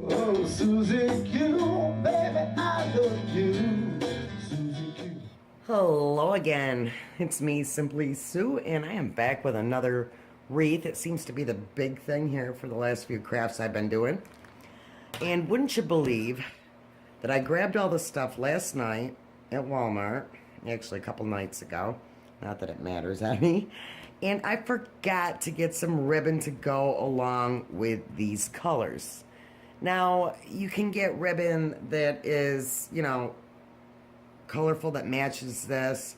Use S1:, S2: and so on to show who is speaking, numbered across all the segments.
S1: Oh, Susie Q, baby, I love you. Susie Q.
S2: Hello again. It's me, Simply Sue, and I am back with another wreath. It seems to be the big thing here for the last few crafts I've been doing. And wouldn't you believe that I grabbed all this stuff last night at Walmart, actually a couple nights ago, not that it matters any, and I forgot to get some ribbon to go along with these colors. Now, you can get ribbon that is, colorful that matches this,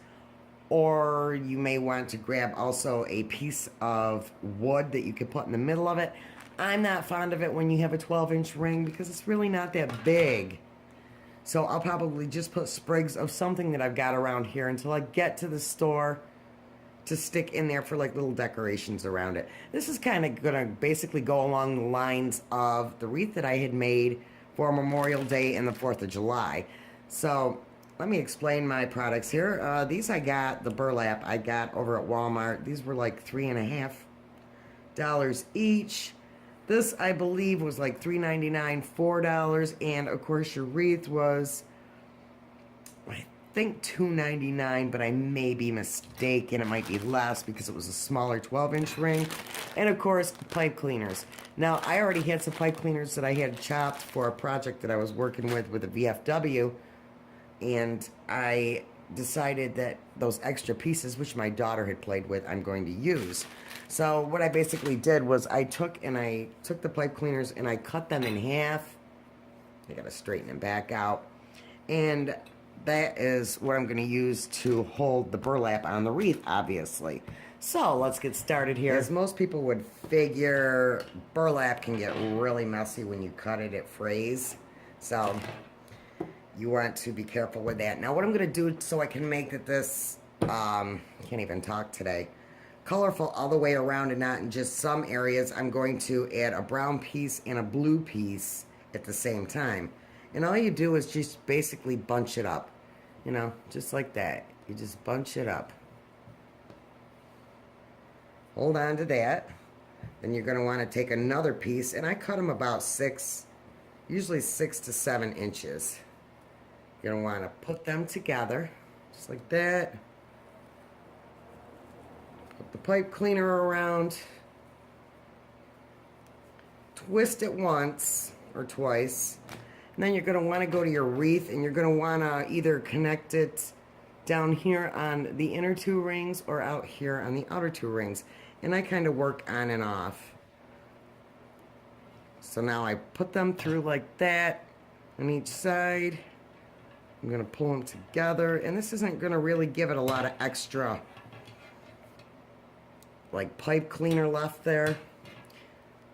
S2: or you may want to grab also a piece of wood that you could put in the middle of it. I'm not fond of it when you have a 12-inch ring because it's really not that big. So I'll probably just put sprigs of something that I've got around here until I get to the store to stick in there for like little decorations around it. This is kind of gonna basically go along the lines of the wreath that I had made for Memorial Day and the 4th of July. So let me explain my products here. These I got, the burlap I got over at Walmart. These were like $3.50 each. This I believe was like $3.99, $4, and of course your wreath was, I think, $2.99, but I may be mistaken. It might be less because it was a smaller 12-inch ring. And of course, pipe cleaners. Now, I already had some pipe cleaners that I had chopped for a project that I was working with a VFW, and I decided that those extra pieces, which my daughter had played with, I'm going to use. So what I basically did was I took the pipe cleaners and I cut them in half. I gotta straighten them back out. And that is what I'm going to use to hold the burlap on the wreath, obviously. So let's get started here. As most people would figure, burlap can get really messy when you cut it, it frays. So you want to be careful with that. Now what I'm going to do so I can make this, can't even talk today, colorful all the way around and not in just some areas, I'm going to add a brown piece and a blue piece at the same time. And all you do is just basically bunch it up. Just like that. You just bunch it up. Hold on to that. Then you're going to want to take another piece, and I cut them about usually 6 to 7 inches. You're going to want to put them together, just like that. Put the pipe cleaner around. Twist it once or twice. And then you're going to want to go to your wreath, and you're going to want to either connect it down here on the inner 2 rings or out here on the outer 2 rings. And I kind of work on and off. So now I put them through like that on each side. I'm going to pull them together, and this isn't going to really give it a lot of extra like pipe cleaner left there.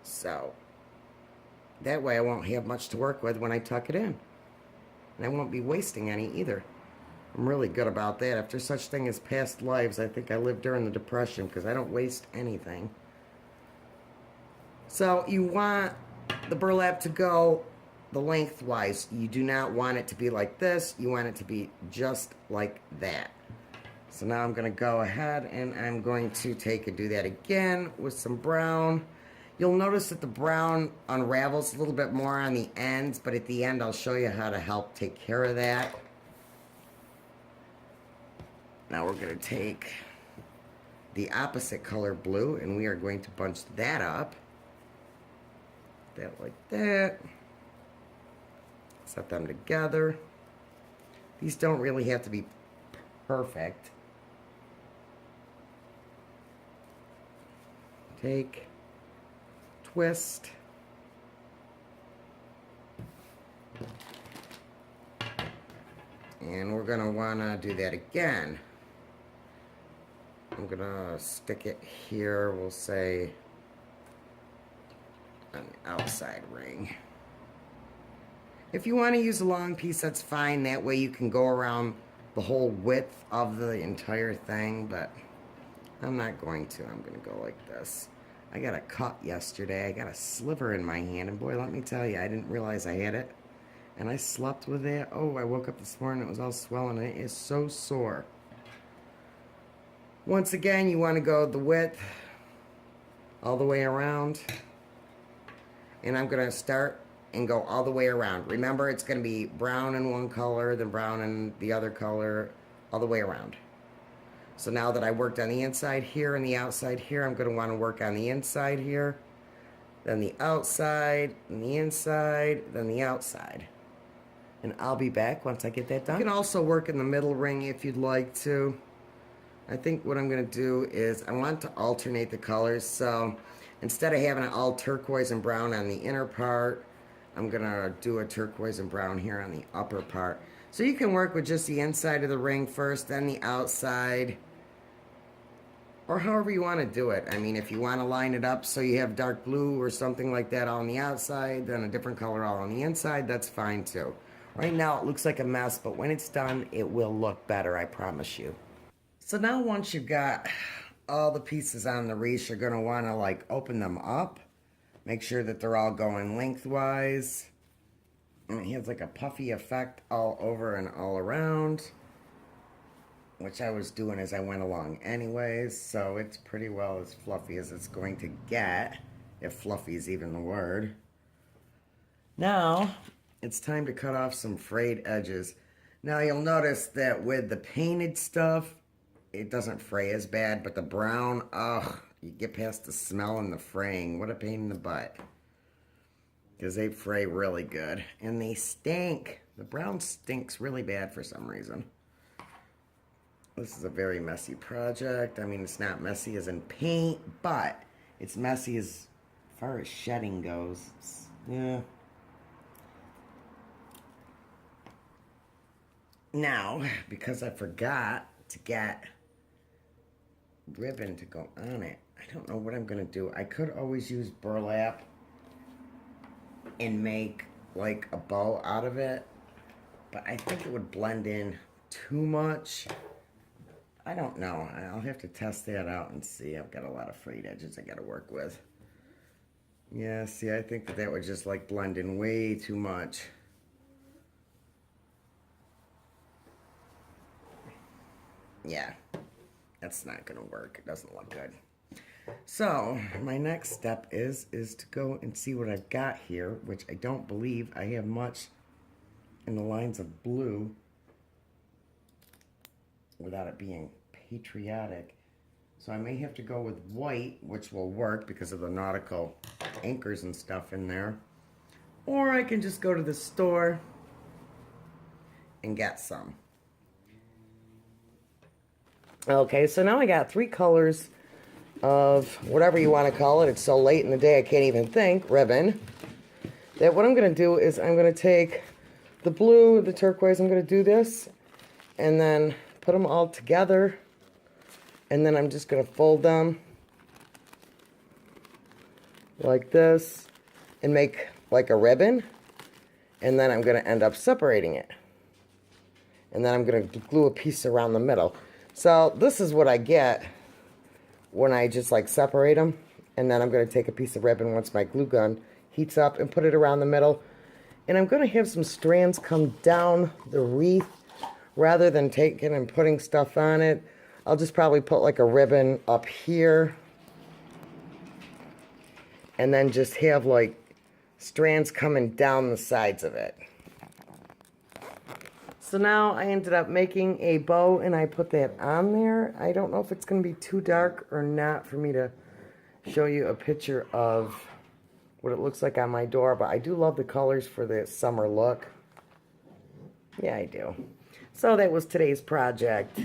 S2: So that way I won't have much to work with when I tuck it in. And I won't be wasting any either. I'm really good about that. After such thing as past lives, I think I lived during the Depression because I don't waste anything. So you want the burlap to go the lengthwise. You do not want it to be like this. You want it to be just like that. So now I'm going to go ahead and I'm going to do that again with some brown. You'll notice that the brown unravels a little bit more on the ends, but at the end I'll show you how to help take care of that. Now we're going to take the opposite color blue, and we are going to bunch that up. That like that. Set them together. These don't really have to be perfect. Take, twist, and we're going to want to do that again. I'm going to stick it here, we'll say, on the outside ring. If you want to use a long piece, that's fine. That way you can go around the whole width of the entire thing, but I'm not going to. I'm going to go like this. I got a cut yesterday. I got a sliver in my hand, and boy, let me tell you, I didn't realize I had it. And I slept with it. Oh, I woke up this morning, it was all swollen, and it is so sore. Once again, you want to go the width all the way around. And I'm going to start and go all the way around. Remember, it's going to be brown in one color, then brown in the other color, all the way around. So now that I worked on the inside here and the outside here, I'm going to want to work on the inside here, then the outside, and the inside, then the outside. And I'll be back once I get that done. You can also work in the middle ring if you'd like to. I think what I'm going to do is I want to alternate the colors. So instead of having it all turquoise and brown on the inner part, I'm going to do a turquoise and brown here on the upper part. So you can work with just the inside of the ring first, then the outside, or however you want to do it. I mean, if you want to line it up so you have dark blue or something like that all on the outside, then a different color all on the inside, that's fine too. Right now it looks like a mess, but when it's done, it will look better, I promise you. So now once you've got all the pieces on the wreath, you're going to want to like open them up. Make sure that they're all going lengthwise. And it has like a puffy effect all over and all around, which I was doing as I went along anyways. So it's pretty well as fluffy as it's going to get, if fluffy is even the word. Now it's time to cut off some frayed edges. Now you'll notice that with the painted stuff, it doesn't fray as bad, but the brown, ugh, you get past the smell and the fraying. What a pain in the butt. Because they fray really good. And they stink. The brown stinks really bad for some reason. This is a very messy project. I mean, it's not messy as in paint, but it's messy as far as shedding goes. Yeah. Now, because I forgot to get ribbon to go on it, I don't know what I'm going to do. I could always use burlap and make like a bow out of it, but I think it would blend in too much. I don't know. I'll have to test that out and see. I've got a lot of frayed edges I got to work with. Yeah, see, I think that would just like blend in way too much. Yeah, that's not gonna work. It doesn't look good. So my next step is to go and see what I've got here, which I don't believe I have much in the lines of blue without it being patriotic. So I may have to go with white, which will work because of the nautical anchors and stuff in there. Or I can just go to the store and get some. Okay, so now I got 3 colors of whatever you want to call it. It's so late in the day I can't even think. Ribbon. That what I'm going to do is I'm going to take the blue, the turquoise, I'm going to do this, and then put them all together, and then I'm just going to fold them like this and make like a ribbon, and then I'm going to end up separating it. And then I'm going to glue a piece around the middle. So this is what I get when I just like separate them, and then I'm going to take a piece of ribbon once my glue gun heats up and put it around the middle. And I'm going to have some strands come down the wreath rather than taking and putting stuff on it. I'll just probably put like a ribbon up here and then just have like strands coming down the sides of it. So now I ended up making a bow and I put that on there. I don't know if it's going to be too dark or not for me to show you a picture of what it looks like on my door, but I do love the colors for the summer look. Yeah, I do. So that was today's project.